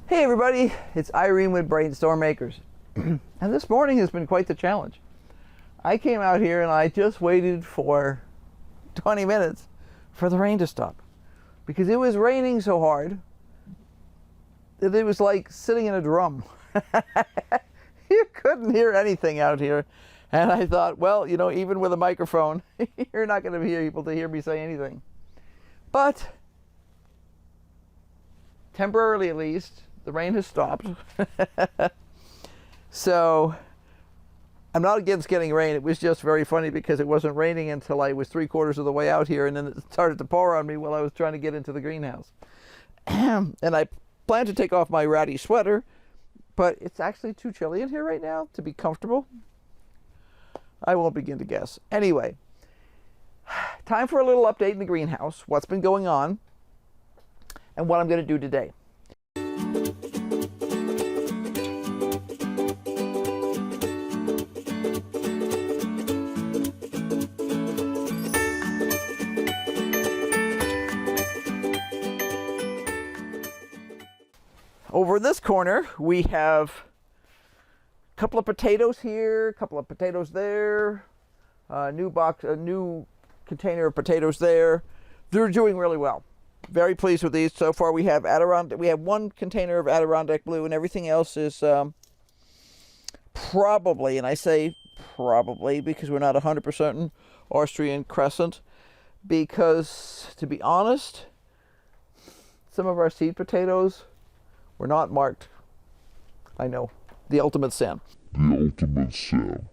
Hey everybody, it's Irene with BrainStormAcres. And this morning has been quite the challenge. I came out here and I just waited for 20 minutes for the rain to stop. Because it was raining so hard that it was like sitting in a drum. You couldn't hear anything out here. And I thought, well, you know, even with a microphone, you're not going to be able to hear me say anything. But temporarily at least, the rain has stopped. So I'm not against getting rain. It was just very funny because it wasn't raining until I was 3/4 of the way out here, and then it started to pour on me while I was trying to get into the greenhouse. And I planned to take off my ratty sweater, but it's actually too chilly in here right now to be comfortable. I won't begin to guess. Anyway, time for a little update in the greenhouse, what's been going on, and what I'm going to do today. Over in this corner, we have a couple of potatoes here, a couple of potatoes there, a new container of potatoes there. They're doing really well. Very pleased with these. So far we have one container of Adirondack blue, and everything else is probably, and I say probably because we're not 100% certain, Austrian crescent, because to be honest, some of our seed potatoes were not marked. I know, the ultimate sin. The ultimate sin.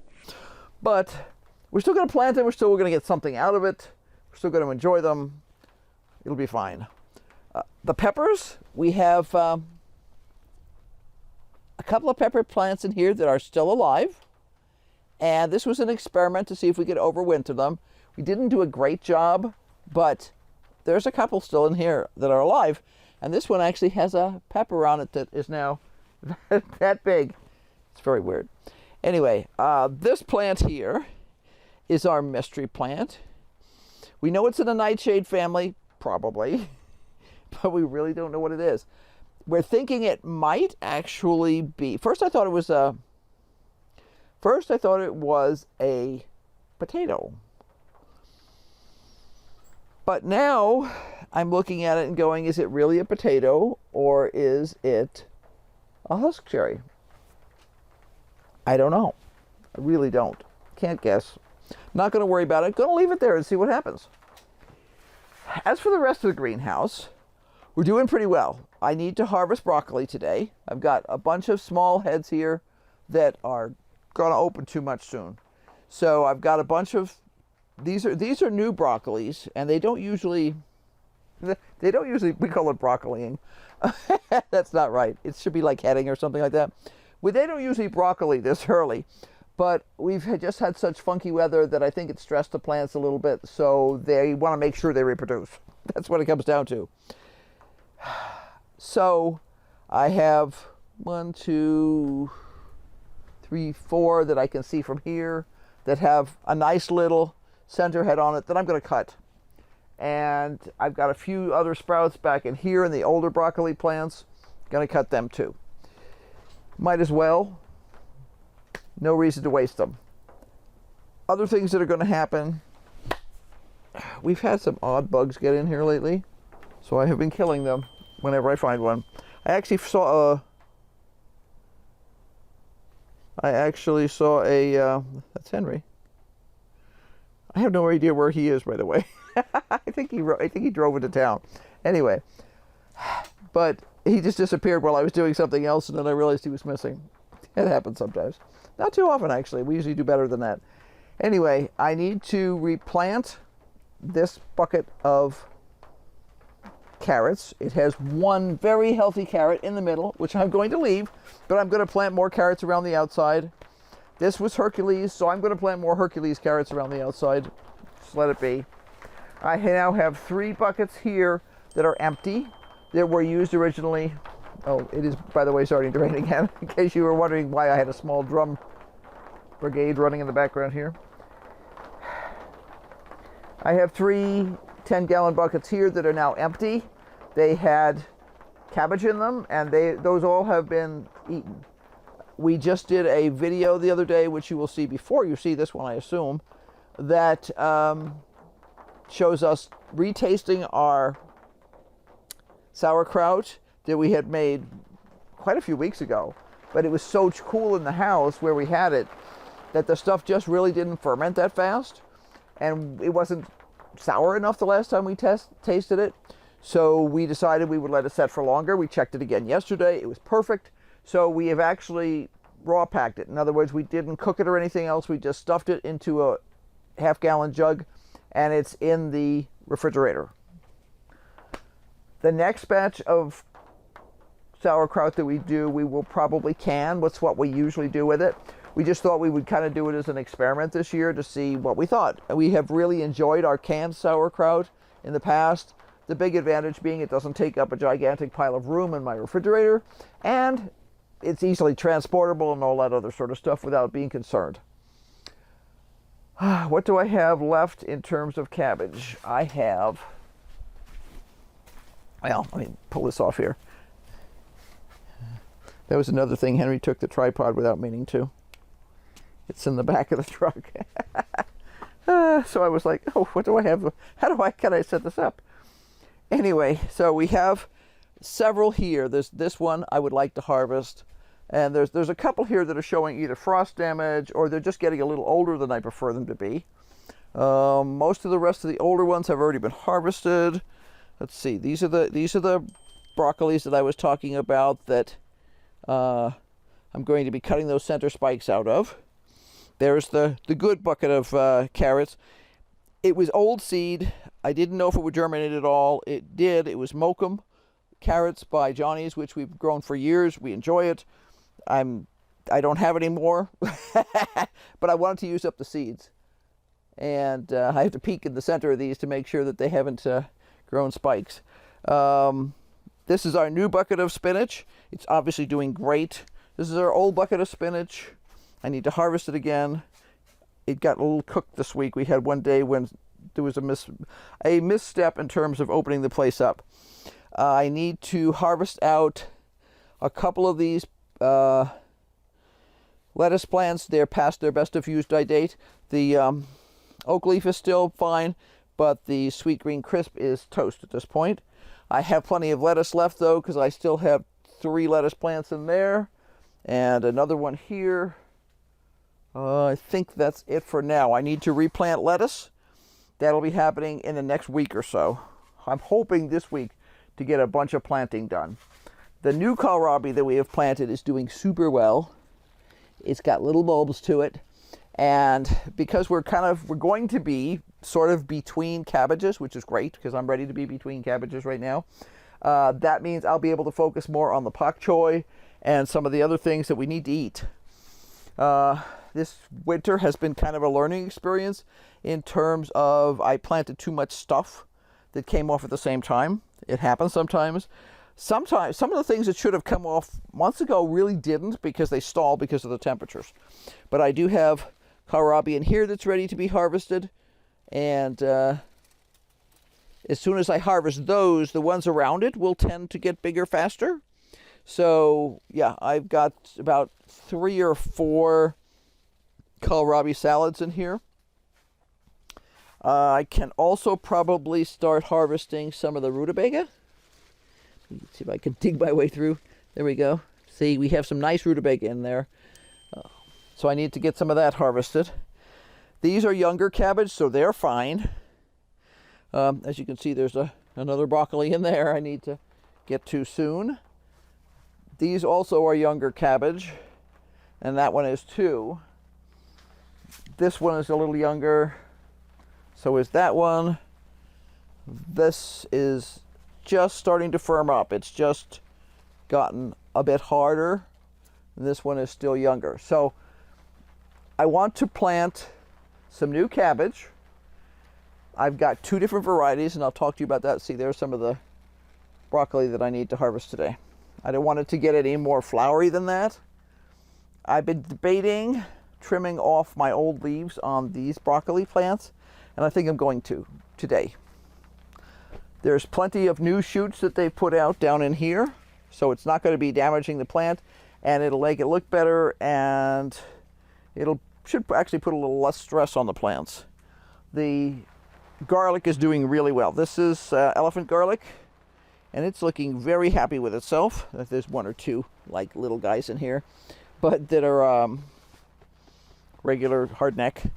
But we're still going to plant them. We're still going to get something out of it. We're still going to enjoy them. It'll be fine. The peppers, we have a couple of pepper plants in here that are still alive. And this was an experiment to see if we could overwinter them. We didn't do a great job, but there's a couple still in here that are alive. And this one actually has a pepper on it that is now that big. It's very weird. Anyway, this plant here is our mystery plant. We know it's in the nightshade family, probably, but we really don't know what it is. We're thinking it might actually be, first I thought it was a potato. But now I'm looking at it and going, is it really a potato or is it a husk cherry? I don't know. I really don't. Can't guess. Not going to worry about it. Going to leave it there and see what happens. As for the rest of the greenhouse, we're doing pretty well. I need to harvest broccoli today. I've got a bunch of small heads here that are going to open too much soon. So I've got a bunch of these are new broccolis, and they don't usually we call it broccoliing. That's not right. It should be like heading or something like that. Well, they don't usually broccoli this early, but we've just had such funky weather that I think it stressed the plants a little bit, so they want to make sure they reproduce. That's what it comes down to. So I have 1, 2, 3, 4 that I can see from here that have a nice little center head on it that I'm going to cut. And I've got a few other sprouts back in here in the older broccoli plants. Going to cut them too. Might as well. No reason to waste them. Other things that are going to happen. We've had some odd bugs get in here lately, so I have been killing them whenever I find one. I actually saw a that's Henry. I have no idea where he is, by the way. I think he drove into town. Anyway, but he just disappeared while I was doing something else, and then I realized he was missing. It happens sometimes. Not too often, actually. We usually do better than that. Anyway, I need to replant this bucket of carrots. It has one very healthy carrot in the middle, which I'm going to leave, but I'm going to plant more carrots around the outside. This was Hercules, so I'm going to plant more Hercules carrots around the outside. Just let it be. I now have 3 buckets here that are empty, that were used originally. Oh, it is, by the way, starting to rain again, in case you were wondering why I had a small drum brigade running in the background here. I have 3 10-gallon buckets here that are now empty. They had cabbage in them, and those all have been eaten. We just did a video the other day, which you will see before you see this one, I assume, that shows us retasting our sauerkraut that we had made quite a few weeks ago. But it was so cool in the house where we had it that the stuff just really didn't ferment that fast. And it wasn't sour enough the last time we tasted it. So we decided we would let it set for longer. We checked it again yesterday. It was perfect. So we have actually raw packed it. In other words, we didn't cook it or anything else. We just stuffed it into a half-gallon jug, and it's in the refrigerator. The next batch of sauerkraut that we do, we will probably can. That's what we usually do with it. We just thought we would kind of do it as an experiment this year to see what we thought. We have really enjoyed our canned sauerkraut in the past. The big advantage being it doesn't take up a gigantic pile of room in my refrigerator, and it's easily transportable and all that other sort of stuff without being concerned. What do I have left in terms of cabbage? I have, well, let me pull this off here. That was another thing. Henry took the tripod without meaning to. It's in the back of the truck. So I was like, oh, what do I have? Can I set this up? Anyway, so we have several here. There's this one I would like to harvest. And there's a couple here that are showing either frost damage or they're just getting a little older than I prefer them to be. Most of the rest of the older ones have already been harvested. Let's see. These are the broccolis that I was talking about that I'm going to be cutting those center spikes out of. There's the good bucket of carrots. It was old seed. I didn't know if it would germinate at all. It did. It was Mokum carrots by Johnny's, which we've grown for years. We enjoy it. I don't have any more, but I wanted to use up the seeds. And I have to peek in the center of these to make sure that they haven't grown spikes. This is our new bucket of spinach. It's obviously doing great. This is our old bucket of spinach. I need to harvest it again. It got a little cooked this week. We had one day when there was a misstep in terms of opening the place up. I need to harvest out a couple of these lettuce plants. They're past their best of use date. The oak leaf is still fine, but the sweet green crisp is toast at this point. I have plenty of lettuce left though, because I still have 3 lettuce plants in there and another one here. I think that's it for now. I need to replant lettuce. That'll be happening in the next week or so. I'm hoping this week to get a bunch of planting done. The new kohlrabi that we have planted is doing super well. It's got little bulbs to it. And because we're going to be sort of between cabbages, which is great because I'm ready to be between cabbages right now. That means I'll be able to focus more on the pak choi and some of the other things that we need to eat. This winter has been kind of a learning experience in terms of I planted too much stuff that came off at the same time. It happens sometimes. Sometimes some of the things that should have come off months ago really didn't because they stalled because of the temperatures. But I do have kohlrabi in here that's ready to be harvested. And as soon as I harvest those, the ones around it will tend to get bigger faster. So yeah, I've got about 3 or 4 kohlrabi salads in here. I can also probably start harvesting some of the rutabaga. Let's see if I can dig my way through. There we go. See, we have some nice rutabaga in there. So I need to get some of that harvested. These are younger cabbage, so they're fine. As you can see, there's another broccoli in there I need to get to soon. These also are younger cabbage, and that one is too. This one is a little younger, so is that one. This is just starting to firm up. It's just gotten a bit harder, and this one is still younger. So I want to plant some new cabbage. I've got 2 different varieties, and I'll talk to you about that. See, there's some of the broccoli that I need to harvest today. I don't want it to get any more flowery than that. I've been debating trimming off my old leaves on these broccoli plants, and I think I'm going to today. There's plenty of new shoots that they put out down in here. so it's not going to be damaging the plant, and it'll make it look better, and should actually put a little less stress on the plants. The garlic is doing really well. This is elephant garlic, and it's looking very happy with itself. There's one or two like little guys in here, but that are regular hardneck.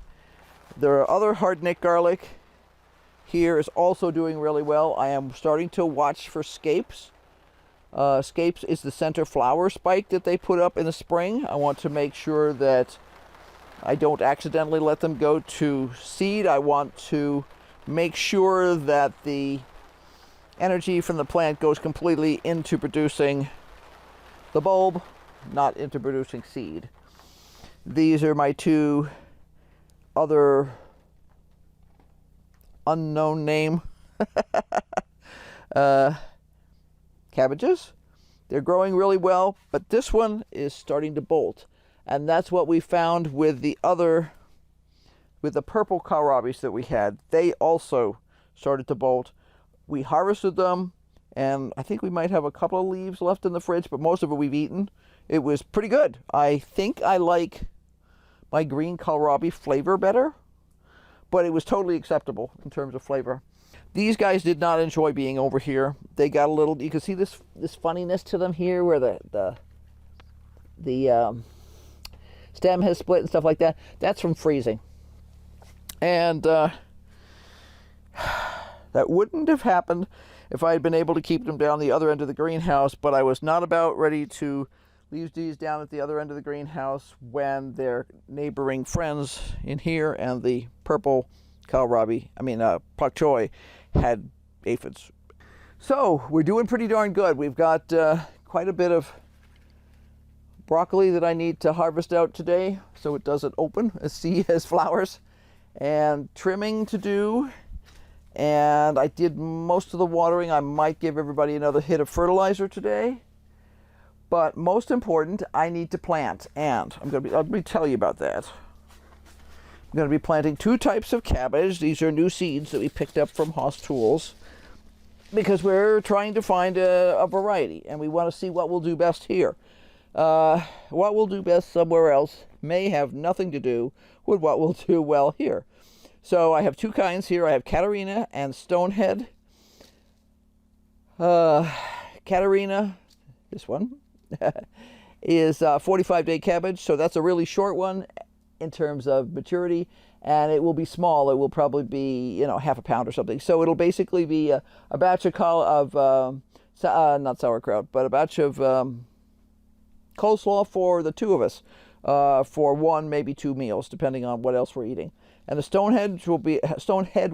There are other hardneck garlic. Here is also doing really well. I am starting to watch for scapes. Scapes is the center flower spike that they put up in the spring. I want to make sure that I don't accidentally let them go to seed. I want to make sure that the energy from the plant goes completely into producing the bulb, not into producing seed. These are my two other unknown name cabbages. They're growing really well, but this one is starting to bolt, and that's what we found with the purple kohlrabis that we had. They also started to bolt. We harvested them, and I think we might have a couple of leaves left in the fridge, but most of it we've eaten. It was pretty good. I think I like my green kohlrabi flavor better, but it was totally acceptable in terms of flavor. These guys did not enjoy being over here. They got a little, you can see this funniness to them here where the stem has split and stuff like that. That's from freezing. And that wouldn't have happened if I had been able to keep them down the other end of the greenhouse, but I was not about ready to leave these down at the other end of the greenhouse when their neighboring friends in here and the purple pak choi had aphids. So we're doing pretty darn good. We've got quite a bit of broccoli that I need to harvest out today so it doesn't open as flowers, and trimming to do, and I did most of the watering. I might give everybody another hit of fertilizer today. But most important, I need to plant, and let me tell you about that. I'm going to be planting two types of cabbage. These are new seeds that we picked up from Haas Tools because we're trying to find a variety, and we want to see what will do best here. What will do best somewhere else may have nothing to do with what will do well here. So I have two kinds here. I have Katarina and Stonehead. Katarina, this one, is 45-day cabbage, so that's a really short one in terms of maturity, and it will be small. It will probably be, half a pound or something. So it'll basically be a batch of not sauerkraut, but a batch of coleslaw for the two of us, for one, maybe two meals, depending on what else we're eating. And the stonehead will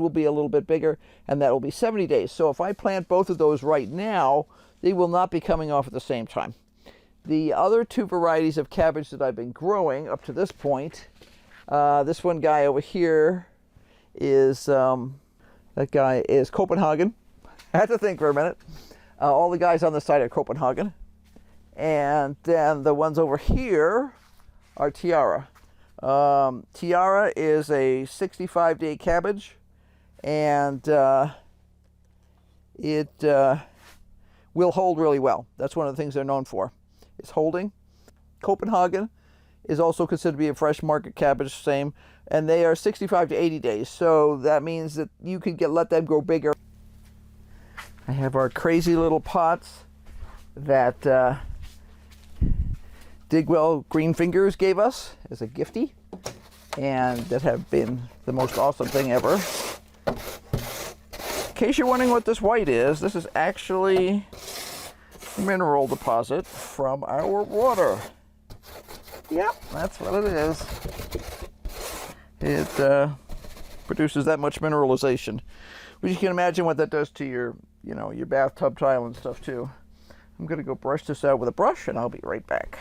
be a little bit bigger, and that will be 70 days. So if I plant both of those right now, they will not be coming off at the same time. The other two varieties of cabbage that I've been growing up to this point, this one guy over here is, that guy is Copenhagen. I had to think for a minute. All the guys on the side are Copenhagen. And then the ones over here are Tiara. Tiara is a 65-day cabbage, and it will hold really well. That's one of the things they're known for, is holding. Copenhagen is also considered to be a fresh market cabbage, same, and they are 65 to 80 days. So that means that you could let them grow bigger. I have our crazy little pots that Digwell Green Fingers gave us as a giftie, and that have been the most awesome thing ever. In case you're wondering what this white is, this is actually mineral deposit from our water. Yep, that's what it is. It produces that much mineralization, which you can imagine what that does to your, your bathtub tile and stuff too. I'm gonna go brush this out with a brush, and I'll be right back.